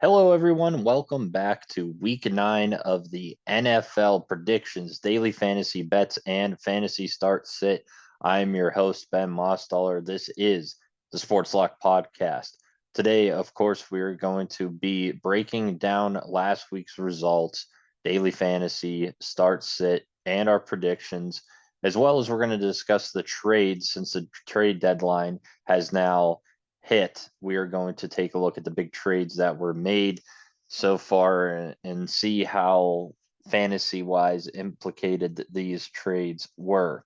Hello, everyone. Welcome back to week 9 of the NFL predictions, daily fantasy bets, and fantasy start sit. I'm your host, Ben Mostaller. This is the Sports Lock podcast. Today, of course, we're going to be breaking down last week's results, daily fantasy start sit, and our predictions, as well as we're going to discuss the trades since the trade deadline has now hit. We are going to take a look at the big trades that were made so far and see how fantasy wise implicated these trades were.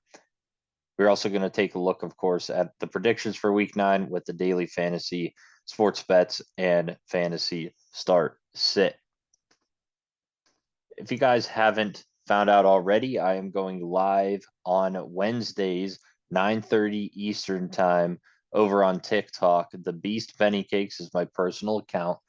We're also going to take a look, of course, at the predictions for week 9 with the daily fantasy sports bets and fantasy start sit. If you guys haven't found out already, I am going live on Wednesdays, 9:30 Eastern time over on TikTok. The Beast Benny Cakes is my personal account,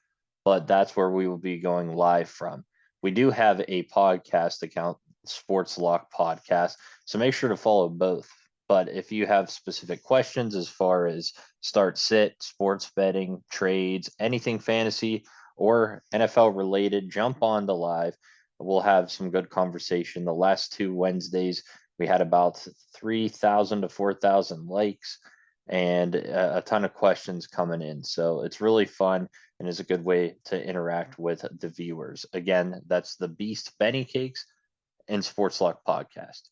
but that's where we will be going live from. We do have a podcast account, Sports Lock Podcast, so make sure to follow both. But if you have specific questions as far as start sit, sports betting, trades, anything fantasy or NFL related, jump on the live. We'll have some good conversation. The last two Wednesdays, we had about 3,000 to 4,000 likes and a ton of questions coming in. So it's really fun and is a good way to interact with the viewers. Again, that's the Beast Benny Cakes and Sports Luck Podcast.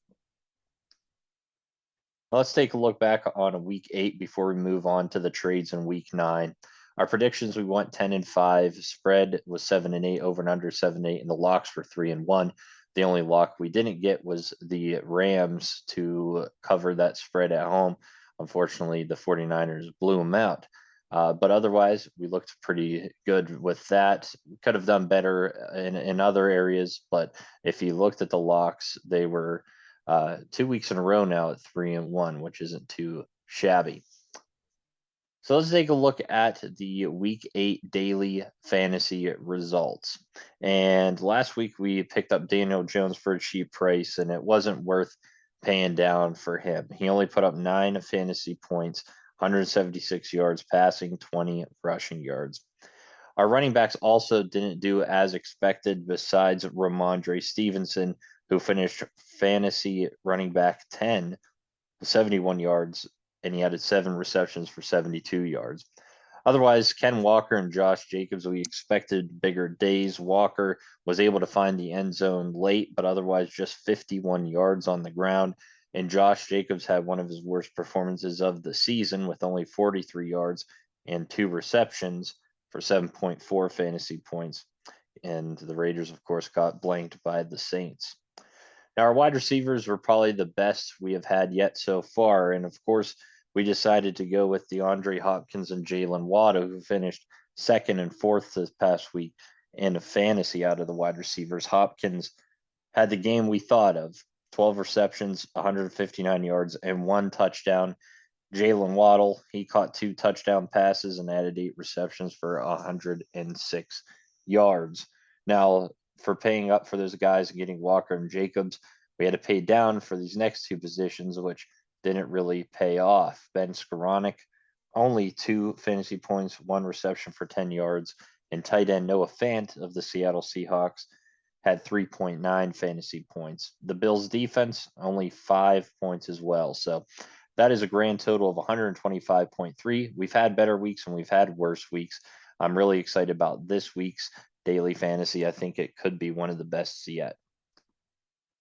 Let's take a look back on week 8 before we move on to the trades in week 9. Our predictions, we went 10-5. Spread was 7-8, over and under 7-8, and the locks were 3-1. The only lock we didn't get was the Rams to cover that spread at home. Unfortunately, the 49ers blew them out. But otherwise, we looked pretty good with that. We could have done better in other areas, but if you looked at the locks, they were 2 weeks in a row now at 3-1, which isn't too shabby. So let's take a look at the week 8 daily fantasy results. And last week we picked up Daniel Jones for a cheap price, and it wasn't worth paying down for him. He only put up 9 fantasy points, 176 yards passing, 20 rushing yards. Our running backs also didn't do as expected, besides Ramondre Stevenson, who finished fantasy running back 10, 71 yards, and he had 7 receptions for 72 yards. Otherwise, Ken Walker and Josh Jacobs, we expected bigger days. Walker was able to find the end zone late, but otherwise just 51 yards on the ground. And Josh Jacobs had one of his worst performances of the season with only 43 yards and 2 receptions for 7.4 fantasy points. And the Raiders, of course, got blanked by the Saints. Now, our wide receivers were probably the best we have had yet so far. And of course, we decided to go with DeAndre Hopkins and Jalen Waddle, who finished second and fourth this past week in fantasy out of the wide receivers. Hopkins had the game we thought of: 12 receptions, 159 yards, and 1 touchdown. Jalen Waddle, he caught 2 touchdown passes and added 8 receptions for 106 yards. Now, for paying up for those guys and getting Walker and Jacobs, we had to pay down for these next two positions, which didn't really pay off. Ben Skoranek, only 2 fantasy points, 1 reception for 10 yards, and tight end Noah Fant of the Seattle Seahawks had 3.9 fantasy points. The Bills defense, only 5 points as well. So that is a grand total of 125.3. We've had better weeks and we've had worse weeks. I'm really excited about this week's daily fantasy. I think it could be one of the best yet.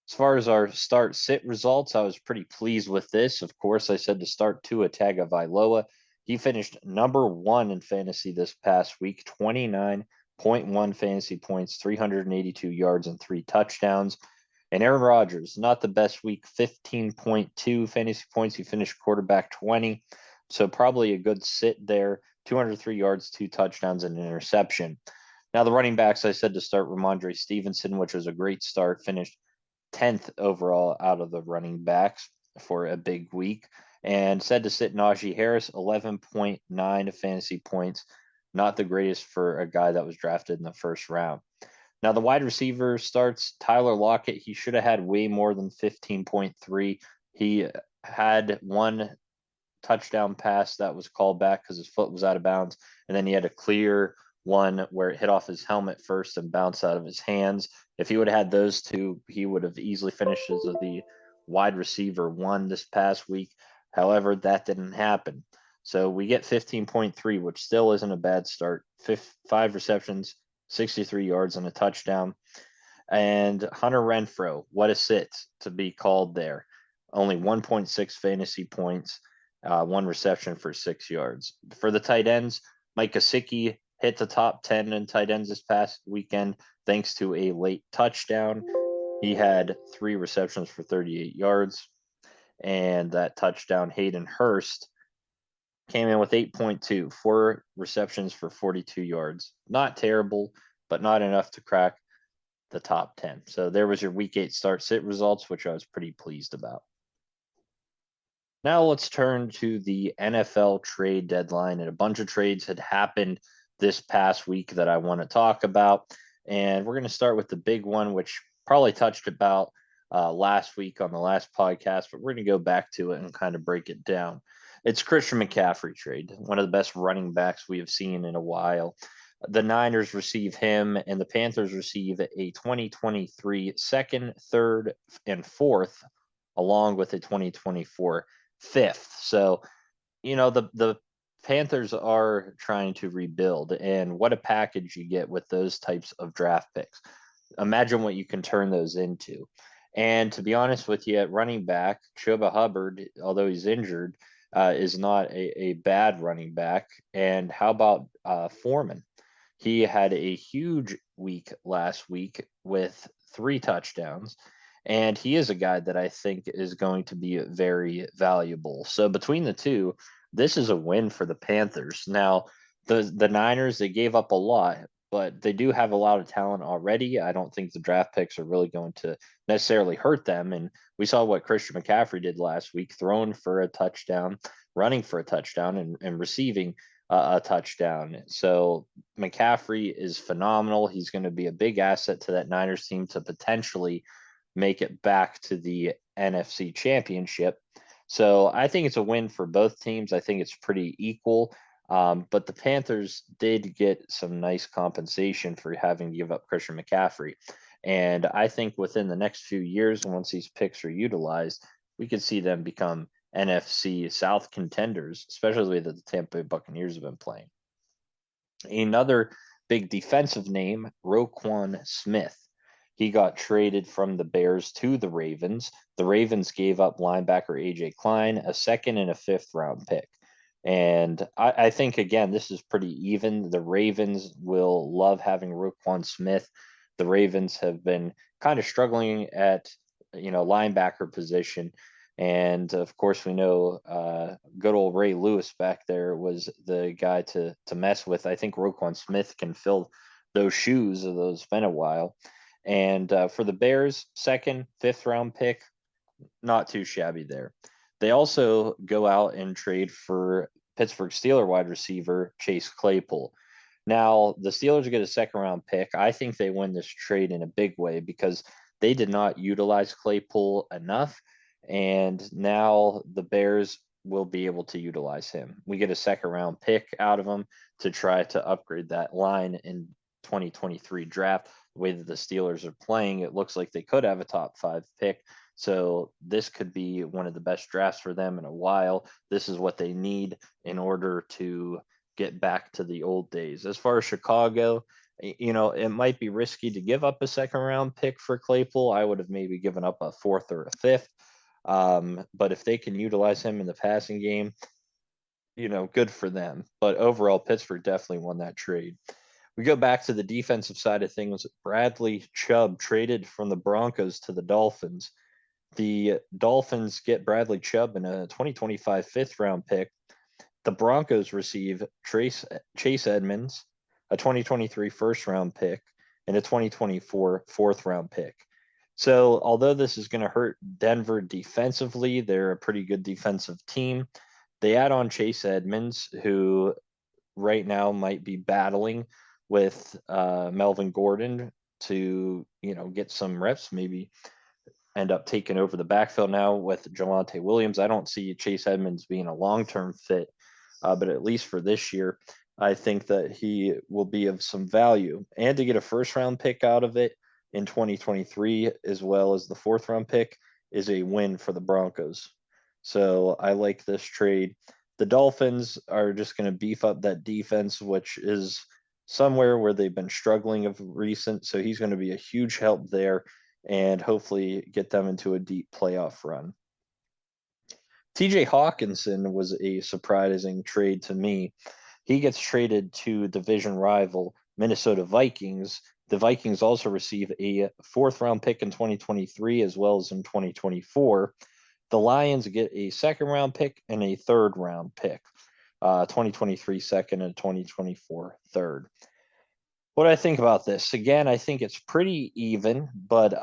As far as our start sit results, I was pretty pleased with this. Of course, I said to start Tua Tagovailoa. He finished number 1 in fantasy this past week, 29.1 fantasy points, 382 yards, and 3 touchdowns. And Aaron Rodgers, not the best week, 15.2 fantasy points. He finished quarterback 20. So probably a good sit there. 203 yards, 2 touchdowns, and an interception. Now, the running backs, I said to start Ramondre Stevenson, which was a great start, finished 10th overall out of the running backs for a big week. And said to sit Najee Harris, 11.9 fantasy points. Not the greatest for a guy that was drafted in the first round. Now, the wide receiver starts Tyler Lockett. He should have had way more than 15.3. He had 1 touchdown pass that was called back because his foot was out of bounds. And then he had a clear one where it hit off his helmet first and bounced out of his hands. If he would have had those two, he would have easily finished as the wide receiver one this past week. However, that didn't happen. So we get 15.3, which still isn't a bad start. 5 receptions, 63 yards, and a touchdown. And Hunter Renfrow, what a sit to be called there. Only 1.6 fantasy points, one reception for 6 yards. For the tight ends, Mike Gesicki hit the top 10 in tight ends this past weekend thanks to a late touchdown. He had 3 receptions for 38 yards. And that touchdown, Hayden Hurst came in with 8.2, 4 receptions for 42 yards. Not terrible, but not enough to crack the top 10. So there was your week 8 start sit results, which I was pretty pleased about. Now let's turn to the NFL trade deadline. And a bunch of trades had happened this past week that I want to talk about. And we're going to start with the big one, which probably touched about last week on the last podcast, but we're going to go back to it and kind of break it down. It's Christian McCaffrey trade, one of the best running backs we have seen in a while. The Niners receive him, and the Panthers receive a 2023 second, third, and fourth, along with a 2024 fifth. So, the Panthers are trying to rebuild, and what a package you get with those types of draft picks. Imagine what you can turn those into. And to be honest with you, at running back, Chuba Hubbard, although he's injured, is not a bad running back. And how about Foreman? He had a huge week last week with 3 touchdowns. And he is a guy that I think is going to be very valuable. So between the two, this is a win for the Panthers. Now, the Niners, they gave up a lot, but they do have a lot of talent already. I don't think the draft picks are really going to necessarily hurt them. And we saw what Christian McCaffrey did last week, throwing for a touchdown, running for a touchdown, and receiving a touchdown. So McCaffrey is phenomenal. He's going to be a big asset to that Niners team to potentially make it back to the NFC Championship. So I think it's a win for both teams. I think it's pretty equal. But the Panthers did get some nice compensation for having to give up Christian McCaffrey. And I think within the next few years, once these picks are utilized, we could see them become NFC South contenders, especially the way that the Tampa Bay Buccaneers have been playing. Another big defensive name, Roquan Smith. He got traded from the Bears to the Ravens. The Ravens gave up linebacker AJ Klein, a second and a fifth round pick. And I think, again, this is pretty even. The Ravens will love having Roquan Smith. The Ravens have been kind of struggling at, linebacker position. And of course, we know good old Ray Lewis back there was the guy to mess with. I think Roquan Smith can fill those shoes, although it's been a while. And for the Bears, second, fifth round pick, not too shabby there. They also go out and trade for Pittsburgh Steelers wide receiver Chase Claypool. Now, the Steelers get a second round pick. I think they win this trade in a big way because they did not utilize Claypool enough. And now the Bears will be able to utilize him. We get a second round pick out of him to try to upgrade that line in 2023 draft. The way that the Steelers are playing, it looks like they could have a top 5 pick. So this could be one of the best drafts for them in a while. This is what they need in order to get back to the old days. As far as Chicago, it might be risky to give up a second round pick for Claypool. I would have maybe given up a fourth or a fifth. But if they can utilize him in the passing game, good for them. But overall, Pittsburgh definitely won that trade. We go back to the defensive side of things. Bradley Chubb traded from the Broncos to the Dolphins. The Dolphins get Bradley Chubb in a 2025 fifth round pick. The Broncos receive Chase Edmonds, a 2023 first round pick, and a 2024 fourth round pick. So, although this is going to hurt Denver defensively, they're a pretty good defensive team. They add on Chase Edmonds, who right now might be battling with Melvin Gordon to, get some reps, maybe end up taking over the backfield now with Jelante Williams. I don't see Chase Edmonds being a long-term fit, but at least for this year, I think that he will be of some value. And to get a first round pick out of it in 2023, as well as the fourth round pick, is a win for the Broncos. So I like this trade. The Dolphins are just going to beef up that defense, which is somewhere where they've been struggling of recent. So he's going to be a huge help there and hopefully get them into a deep playoff run. TJ Hawkinson was a surprising trade to me. He gets traded to division rival Minnesota Vikings. The Vikings also receive a fourth round pick in 2023 as well as in 2024. The Lions get a second round pick and a third round pick, 2023 second and 2024 third. What do I think about this? Again, I think it's pretty even, but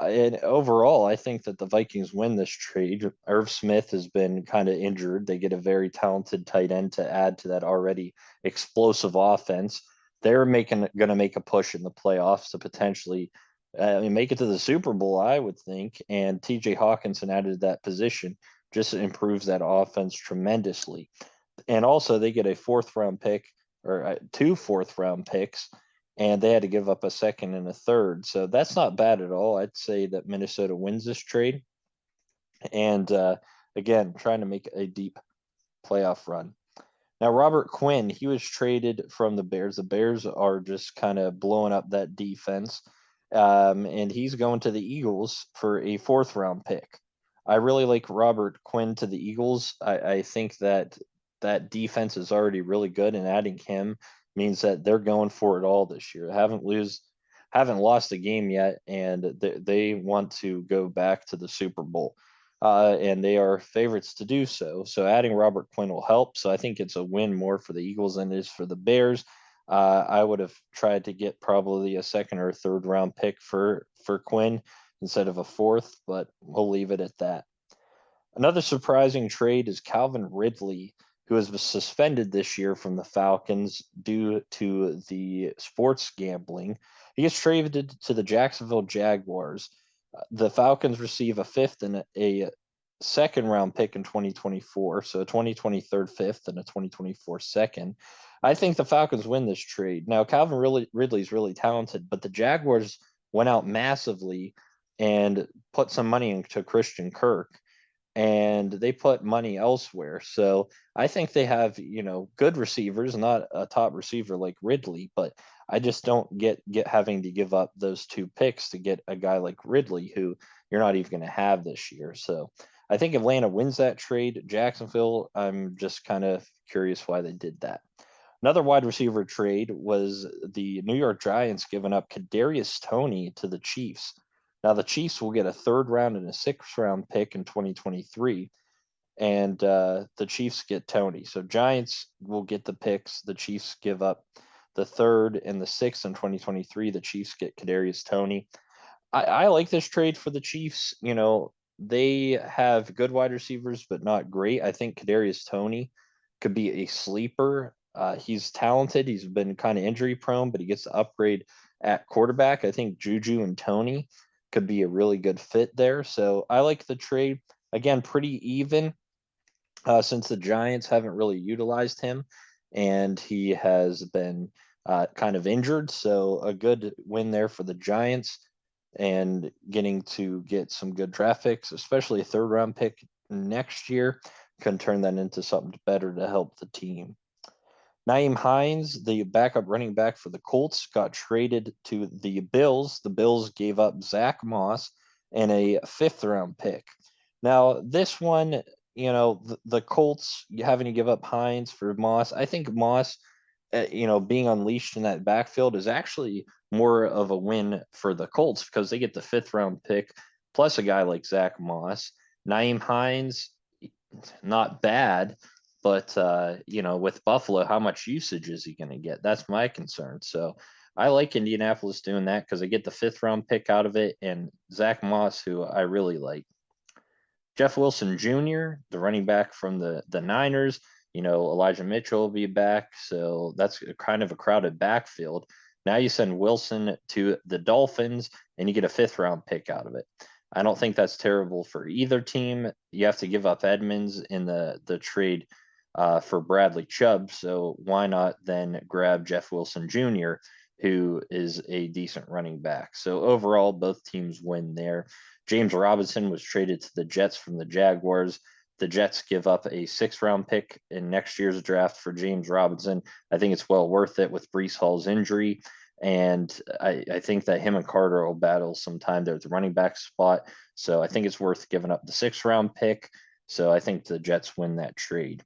overall, I think that the Vikings win this trade. Irv Smith has been kind of injured. They get a very talented tight end to add to that already explosive offense. They're going to make a push in the playoffs to potentially make it to the Super Bowl, I would think. And TJ Hawkinson added that position just improves that offense tremendously. And also, they get a fourth round pick or two fourth round picks and they had to give up a second and a third. So that's not bad at all. I'd say that Minnesota wins this trade. And again, trying to make a deep playoff run. Now, Robert Quinn, he was traded from the Bears. The Bears are just kind of blowing up that defense. And he's going to the Eagles for a fourth round pick. I really like Robert Quinn to the Eagles. I think that that defense is already really good, and adding him means that they're going for it all this year. Haven't lost a game yet, and they want to go back to the Super Bowl. And they are favorites to do so. So adding Robert Quinn will help. So I think it's a win more for the Eagles than it is for the Bears. I would have tried to get probably a second or third round pick for Quinn instead of a fourth, but we'll leave it at that. Another surprising trade is Calvin Ridley, who has been suspended this year from the Falcons due to the sports gambling. He gets traded to the Jacksonville Jaguars. The Falcons receive a fifth and a second round pick in 2024, so a 2023 fifth and a 2024 second. I think the Falcons win this trade. Now, Calvin Ridley's really talented, but the Jaguars went out massively and put some money into Christian Kirk and they put money elsewhere. So I think they have, good receivers, not a top receiver like Ridley, but I just don't get having to give up those two picks to get a guy like Ridley who you're not even going to have this year. So I think Atlanta wins that trade. Jacksonville, I'm just kind of curious why they did that. Another wide receiver trade was the New York Giants giving up Kadarius Toney to the Chiefs. Now the Chiefs will get a third round and a sixth round pick in 2023, and the Chiefs get Toney. So Giants will get the picks. The Chiefs give up the third and the sixth in 2023. The Chiefs get Kadarius Toney. I like this trade for the Chiefs. They have good wide receivers, but not great. I think Kadarius Toney could be a sleeper. He's talented. He's been kind of injury prone, but he gets to upgrade at quarterback. I think Juju and Toney could be a really good fit there. So I like the trade. Again, pretty even since the Giants haven't really utilized him and he has been kind of injured. So a good win there for the Giants and getting to get some good draft picks, especially a third round pick next year, can turn that into something better to help the team. Nyheim Hines, the backup running back for the Colts, got traded to the Bills. The Bills gave up Zach Moss and a fifth round pick. Now, this one, the Colts having to give up Hines for Moss, I think Moss, being unleashed in that backfield is actually more of a win for the Colts because they get the fifth round pick plus a guy like Zach Moss. Nyheim Hines, not bad, but with Buffalo, how much usage is he going to get? That's my concern. So I like Indianapolis doing that because they get the fifth round pick out of it, and Zach Moss, who I really like. Jeff Wilson Jr., the running back from the Niners. Elijah Mitchell will be back, so that's kind of a crowded backfield. Now you send Wilson to the Dolphins, and you get a fifth round pick out of it. I don't think that's terrible for either team. You have to give up Edmonds in the trade for Bradley Chubb. So why not then grab Jeff Wilson Jr., who is a decent running back? So overall, both teams win there. James Robinson was traded to the Jets from the Jaguars. The Jets give up a 6th-round pick in next year's draft for James Robinson. I think it's well worth it with Breece Hall's injury. And I think that him and Carter will battle sometime there at the running back spot. So I think it's worth giving up the 6th-round pick. So I think the Jets win that trade.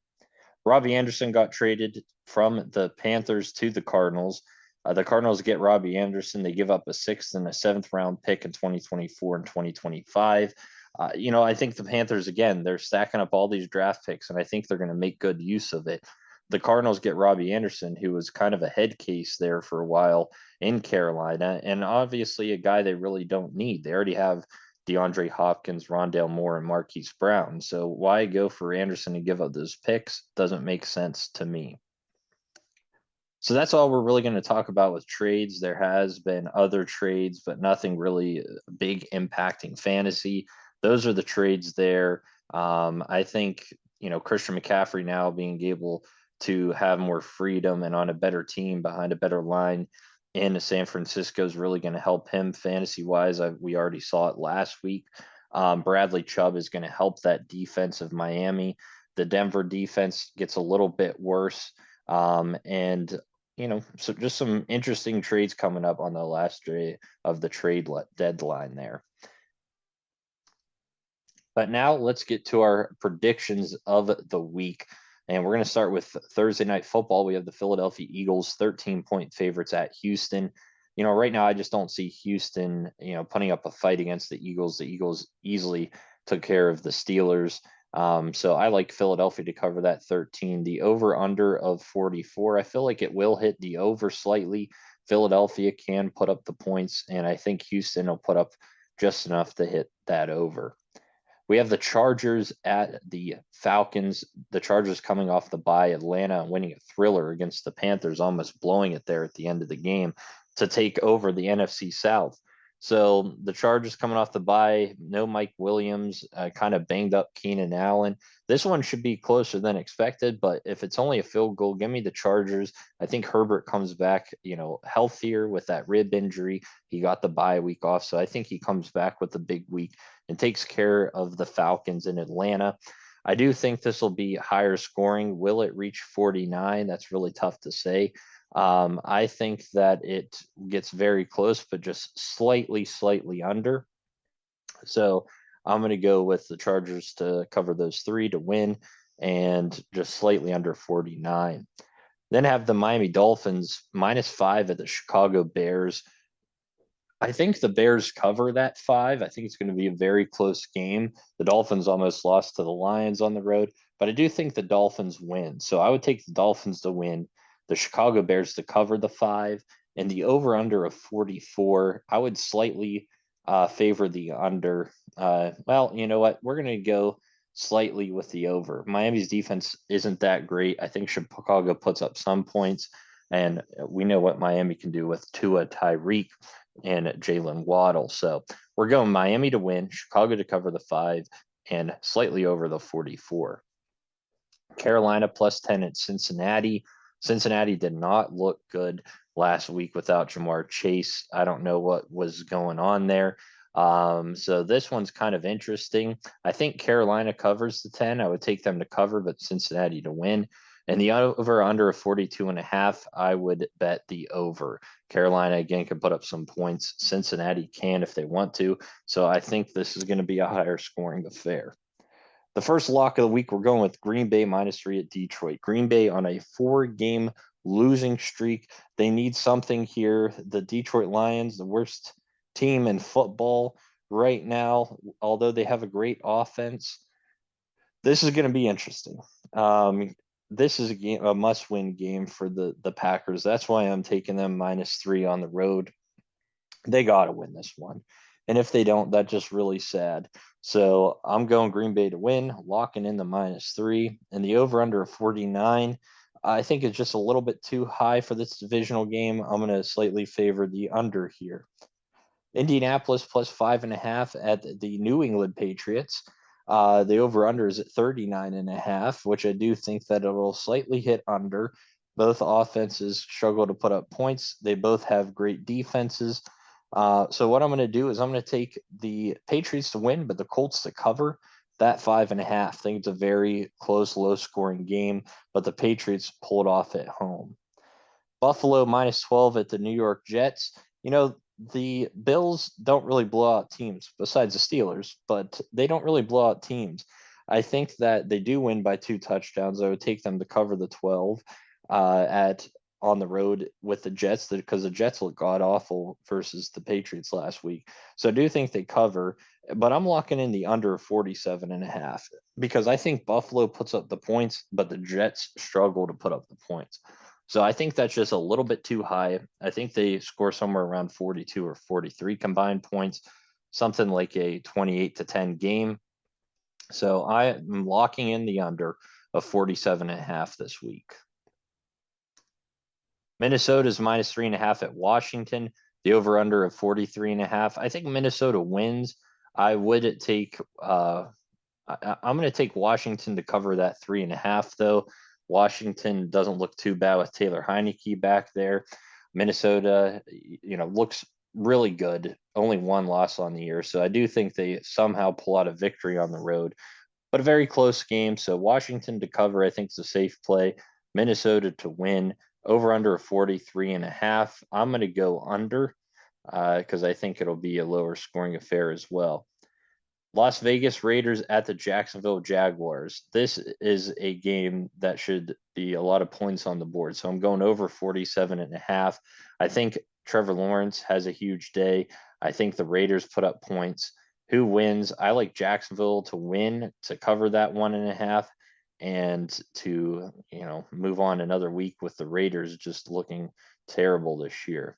Robbie Anderson got traded from the Panthers to the Cardinals. The Cardinals get Robbie Anderson. They give up a 6th and a 7th-round pick in 2024 and 2025. I think the Panthers, again, they're stacking up all these draft picks, and I think they're going to make good use of it. The Cardinals get Robbie Anderson, who was kind of a head case there for a while in Carolina, and obviously a guy they really don't need. They already have DeAndre Hopkins, Rondale Moore, and Marquise Brown. So why go for Anderson and give up those picks? Doesn't make sense to me. So that's all we're really going to talk about with trades. There has been other trades, but nothing really big impacting fantasy. Those are the trades there. I think, Christian McCaffrey now being able to have more freedom and on a better team behind a better line in San Francisco is really going to help him fantasy wise. We already saw it last week. Bradley Chubb is going to help that defense of Miami. The Denver defense gets a little bit worse. And so just some interesting trades coming up on the last day of the trade deadline there. But now let's get to our predictions of the week. And we're going to start with Thursday Night Football. We have the Philadelphia Eagles 13-point favorites at Houston. Right now I just don't see Houston, putting up a fight against the Eagles. The Eagles easily took care of the Steelers. So I like Philadelphia to cover that 13. The over-under of 44, I feel like it will hit the over slightly. Philadelphia can put up the points, and I think Houston will put up just enough to hit that over. We have the Chargers at the Falcons. The Chargers coming off the bye, Atlanta winning a thriller against the Panthers, almost blowing it there at the end of the game to take over the NFC South. So the Chargers coming off the bye, no Mike Williams, kind of banged up Keenan Allen. This one should be closer than expected, but if it's only a field goal, give me the Chargers. I think Herbert comes back, healthier with that rib injury. He got the bye week off, so I think he comes back with a big week and takes care of the Falcons in Atlanta. I do think this will be higher scoring. Will it reach 49? That's really tough to say. I think that it gets very close, but just slightly under. So I'm going to go with the Chargers to cover those 3 to win and just slightly under 49. Then have the Miami Dolphins -5 at the Chicago Bears. I think the Bears cover that 5. I think it's going to be a very close game. The Dolphins almost lost to the Lions on the road, but I do think the Dolphins win. So I would take the Dolphins to win, the Chicago Bears to cover the 5, and the over-under of 44. I would slightly favor the under. Well, you know what? We're going to go slightly with the over. Miami's defense isn't that great. I think Chicago puts up some points, and we know what Miami can do with Tua, Tyreek, and Jalen Waddle. So we're going Miami to win, Chicago to cover the 5, and slightly over the 44. Carolina +10 at Cincinnati. Cincinnati did not look good last week without Jamar Chase. I don't know what was going on there. So this one's kind of interesting. I think Carolina covers the 10. I would take them to cover, but Cincinnati to win. And the over under of 42.5, I would bet the over. Carolina, again, can put up some points. Cincinnati can if they want to. So I think this is going to be a higher scoring affair. The first lock of the week, we're going with Green Bay -3 at Detroit. Green Bay on a 4-game losing streak. They need something here. The Detroit Lions, the worst team in football right now, although they have a great offense. This is going to be interesting. This is a must-win game for the Packers. That's why I'm taking them -3 on the road. They got to win this one. And if they don't, that's just really sad. So I'm going Green Bay to win, locking in the -3. And the over-under of 49, I think it's just a little bit too high for this divisional game. I'm going to slightly favor the under here. Indianapolis +5.5 at the New England Patriots. The over-under is at 39.5, which I do think that it will slightly hit under. Both offenses struggle to put up points. They both have great defenses. So what I'm going to do is I'm going to take the Patriots to win, but the Colts to cover that 5.5. I think it's a very close, low-scoring game, but the Patriots pulled off at home. Buffalo -12 at the New York Jets. The Bills don't really blow out teams besides the Steelers, but they don't really blow out teams. I think that they do win by 2 touchdowns. I would take them to cover the 12 at on the road with the Jets because the Jets look god awful versus the Patriots last week. So I do think they cover, but I'm locking in the under 47.5 because I think Buffalo puts up the points, but the Jets struggle to put up the points. So I think that's just a little bit too high. I think they score somewhere around 42 or 43 combined points, something like a 28-10 game. So I am locking in the under of 47.5 this week. Minnesota is -3.5 at Washington. The over under of 43.5. I think Minnesota wins. I would take I'm going to take Washington to cover that 3.5 though. Washington doesn't look too bad with Taylor Heinicke back there. Minnesota, looks really good. Only one loss on the year. So I do think they somehow pull out a victory on the road, but a very close game. So Washington to cover, I think, is a safe play. Minnesota to win, over under 43.5. I'm going to go under because I think it'll be a lower scoring affair as well. Las Vegas Raiders at the Jacksonville Jaguars. This is a game that should be a lot of points on the board. So I'm going over 47.5. I think Trevor Lawrence has a huge day. I think the Raiders put up points. Who wins? I like Jacksonville to win, to cover that 1.5, and to, move on another week with the Raiders just looking terrible this year.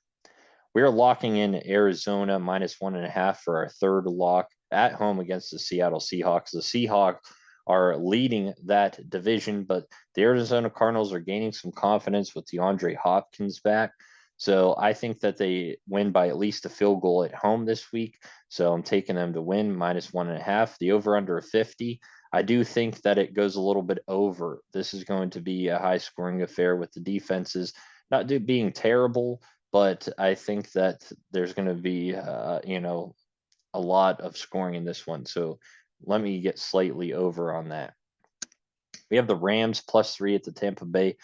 We are locking in Arizona -1.5 for our third lock at home against the Seattle Seahawks. The Seahawks are leading that division, but the Arizona Cardinals are gaining some confidence with DeAndre Hopkins back. So I think that they win by at least a field goal at home this week. So I'm taking them to win -1.5. The over under 50. I do think that it goes a little bit over. This is going to be a high scoring affair with the defenses not being terrible, but I think that there's going to be, a lot of scoring in this one. So let me get slightly over on that. We have the Rams +3 at the Tampa Bay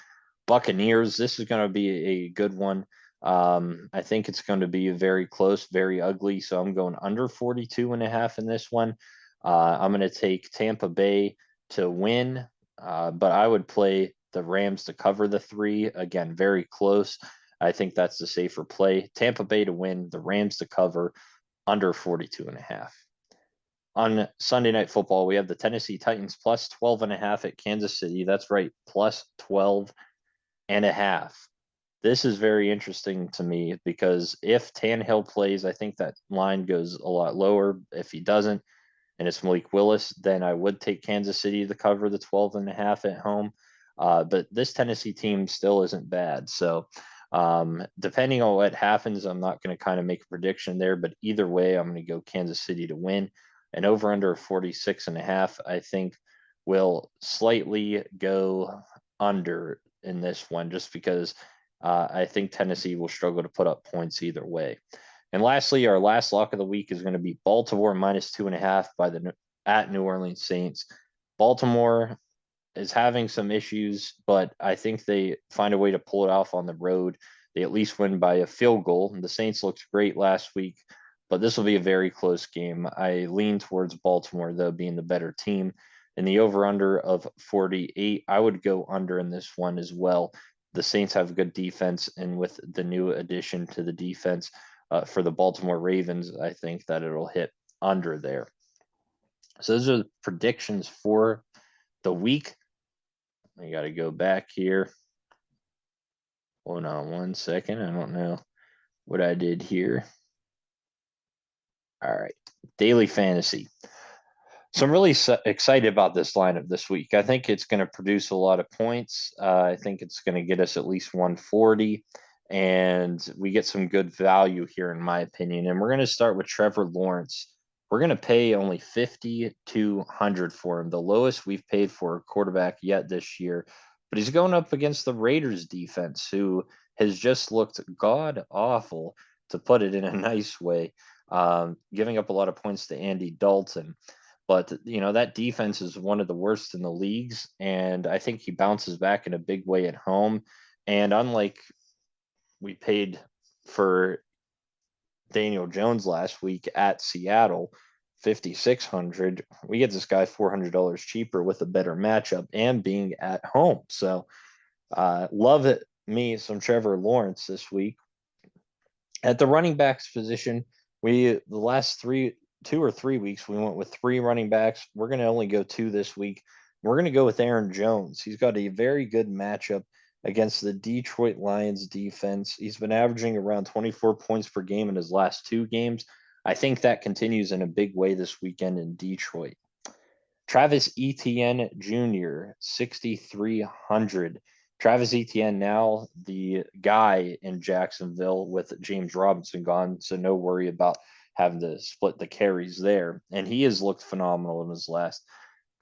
Buccaneers. This is going to be a good one. I think it's going to be very close, very ugly. So I'm going under 42.5 in this one. I'm going to take Tampa Bay to win, but I would play the Rams to cover the 3. Again, very close. I think that's the safer play. Tampa Bay to win, the Rams to cover, under 42.5. On Sunday Night Football, we have the Tennessee Titans +12.5 at Kansas City. That's right, +12.5. This is very interesting to me because if Tannehill plays, I think that line goes a lot lower. If he doesn't, and it's Malik Willis, then I would take Kansas City to cover the 12.5 at home. But this Tennessee team still isn't bad. So depending on what happens, I'm not going to kind of make a prediction there, but either way, I'm going to go Kansas City to win. And over under 46.5, I think will slightly go under in this one just because I think Tennessee will struggle to put up points either way. And lastly, our last lock of the week is going to be Baltimore -2.5 by the at New Orleans Saints. Baltimore is having some issues, but I think they find a way to pull it off on the road. They at least win by a field goal. And the Saints looked great last week, but this will be a very close game. I lean towards Baltimore, though, being the better team. In the over-under of 48, I would go under in this one as well. The Saints have good defense, and with the new addition to the defense for the Baltimore Ravens, I think that it'll hit under there. So those are the predictions for the week. I got to go back here. Hold on one second. I don't know what I did here. All right. Daily fantasy. So I'm really excited about this lineup this week. I think it's going to produce a lot of points. I think it's going to get us at least 140, and we get some good value here, in my opinion. And we're going to start with Trevor Lawrence We're going to pay only 5,200 for him, the lowest we've paid for a quarterback yet this year. But he's going up against the Raiders defense, who has just looked god awful, to put it in a nice way, giving up a lot of points to Andy Dalton. But that defense is one of the worst in the leagues, and I think he bounces back in a big way at home. And unlike we paid for Daniel Jones last week at Seattle, 5,600. We get this guy $400 cheaper with a better matchup and being at home. So love it. Me some Trevor Lawrence this week. At the running backs position, the last 2 or 3 weeks we went with 3 running backs. We're going to only go 2 this week. We're going to go with Aaron Jones. He's got a very good matchup against the Detroit Lions defense. He's been averaging around 24 points per game in his last 2 games. I think that continues in a big way this weekend in Detroit. Travis Etienne Jr., 6,300. Travis Etienne now the guy in Jacksonville with James Robinson gone, so no worry about having to split the carries there. And he has looked phenomenal in his last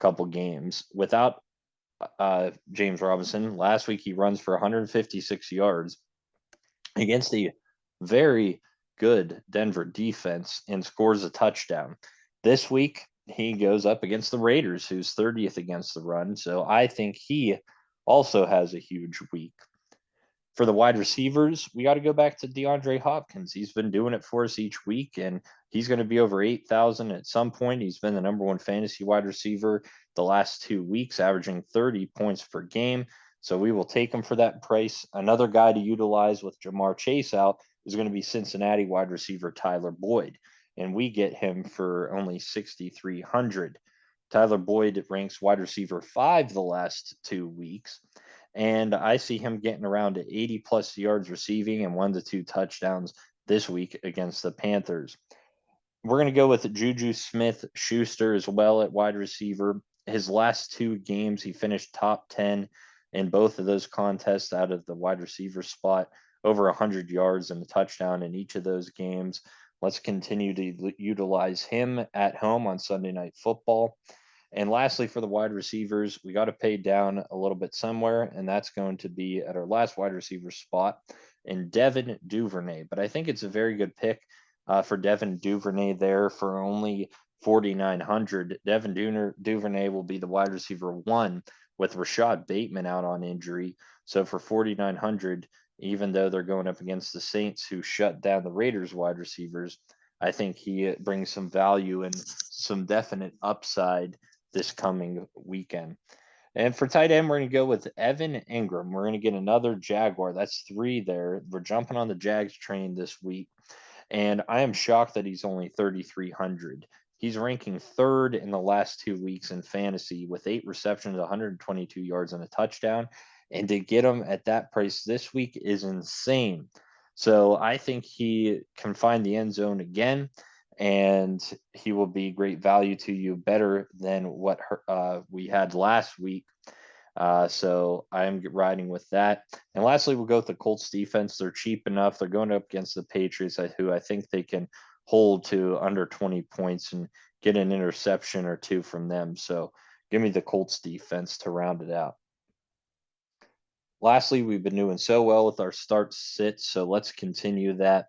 couple games. Without James Robinson, last week he runs for 156 yards against a very good Denver defense and scores a touchdown. This week, he goes up against the Raiders, who's 30th against the run. So I think he also has a huge week. For the wide receivers, we got to go back to DeAndre Hopkins. He's been doing it for us each week, and he's going to be over 8,000 at some point. He's been the number 1 fantasy wide receiver the last 2 weeks, averaging 30 points per game. So we will take him for that price. Another guy to utilize with Jamar Chase out is going to be Cincinnati wide receiver Tyler Boyd, and we get him for only 6,300. Tyler Boyd ranks wide receiver 5 the last 2 weeks, and I see him getting around to 80 plus yards receiving and 1 to 2 touchdowns this week against the Panthers. We're going to go with Juju Smith-Schuster as well at wide receiver. His last 2 games, he finished top 10 in both of those contests out of the wide receiver spot, over 100 yards and a touchdown in each of those games. Let's continue to utilize him at home on Sunday Night Football. And lastly, for the wide receivers, we got to pay down a little bit somewhere, and that's going to be at our last wide receiver spot in Devin Duvernay. But I think it's a very good pick for Devin Duvernay there for only 4,900. Devin Duvernay will be the wide receiver 1 with Rashad Bateman out on injury. So for 4,900, even though they're going up against the Saints, who shut down the Raiders wide receivers, I think he brings some value and some definite upside this coming weekend. And for tight end, we're going to go with Evan Engram. We're going to get another Jaguar. That's 3 there. We're jumping on the Jags train this week. And I am shocked that he's only 3,300. He's ranking 3rd in the last 2 weeks in fantasy with 8 receptions, 122 yards, and a touchdown. And to get him at that price this week is insane. So I think he can find the end zone again, and he will be great value to you, better than what we had last week. So I'm riding with that. And lastly, we'll go with the Colts defense. They're cheap enough. They're going up against the Patriots, who I think they can hold to under 20 points and get an interception or 2 from them. So give me the Colts defense to round it out. Lastly, we've been doing so well with our start sit, so let's continue that.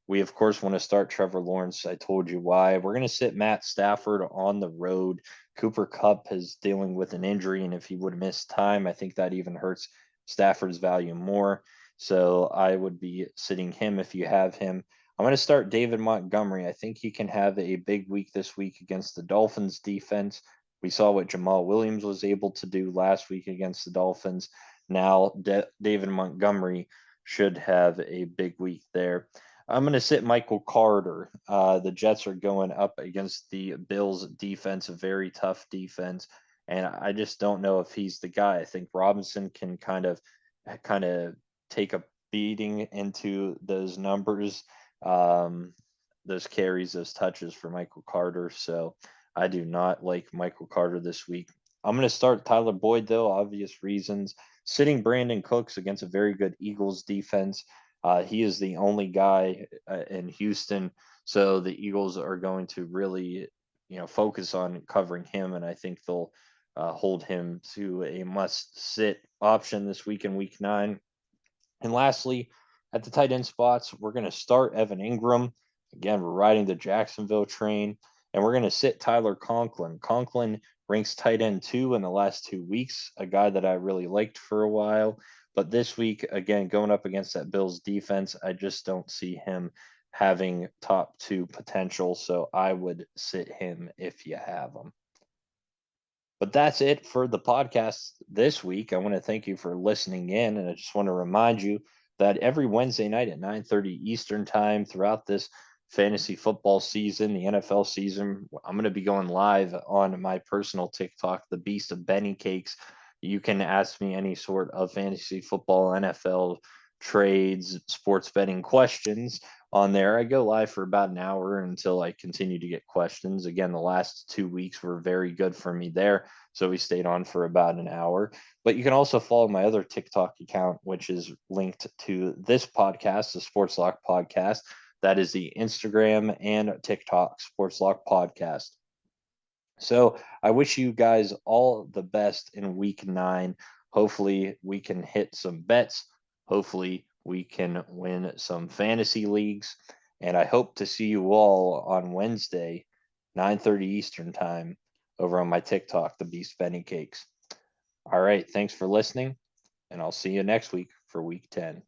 We, of course, want to start Trevor Lawrence. I told you why. We're going to sit Matt Stafford on the road. Cooper Kupp is dealing with an injury, and if he would miss time, I think that even hurts Stafford's value more. So I would be sitting him if you have him. I'm going to start David Montgomery. I think he can have a big week this week against the Dolphins defense. We saw what Jamal Williams was able to do last week against the Dolphins. Now, David Montgomery should have a big week there. I'm going to sit Michael Carter. The Jets are going up against the Bills defense, a very tough defense, and I just don't know if he's the guy. I think Robinson can kind of take a beating into those numbers, those carries, those touches for Michael Carter. So I do not like Michael Carter this week. I'm going to start Tyler Boyd, though, obvious reasons. Sitting Brandon Cooks against a very good Eagles defense. He is the only guy in Houston So the Eagles are going to really, focus on covering him, and I think they'll hold him to a must-sit option this week in Week 9. And lastly, at the tight end spots, we're going to start Evan Ingram. Again, we're riding the Jacksonville train, and we're going to sit Tyler Conklin. Conklin ranks tight end 2 in the last 2 weeks, a guy that I really liked for a while. But this week, again, going up against that Bills defense, I just don't see him having top 2 potential. So I would sit him if you have him. But that's it for the podcast this week. I want to thank you for listening in, and I just want to remind you that every Wednesday night at 9:30 Eastern Time throughout this fantasy football season, the NFL season, I'm going to be going live on my personal TikTok, The Beast of Benny Cakes. You can ask me any sort of fantasy football, NFL trades, sports betting questions on there. I go live for about an hour until I continue to get questions. Again, the last 2 weeks were very good for me there. So we stayed on for about an hour. But you can also follow my other TikTok account, which is linked to this podcast, the Sports Lock Podcast. That is the Instagram and TikTok Sports Lock Podcast. So I wish you guys all the best in Week 9. Hopefully, we can hit some bets. Hopefully, we can win some fantasy leagues. And I hope to see you all on Wednesday, 9:30 Eastern Time, over on my TikTok, The Beast Benny Cakes. All right. Thanks for listening, and I'll see you next week for Week 10.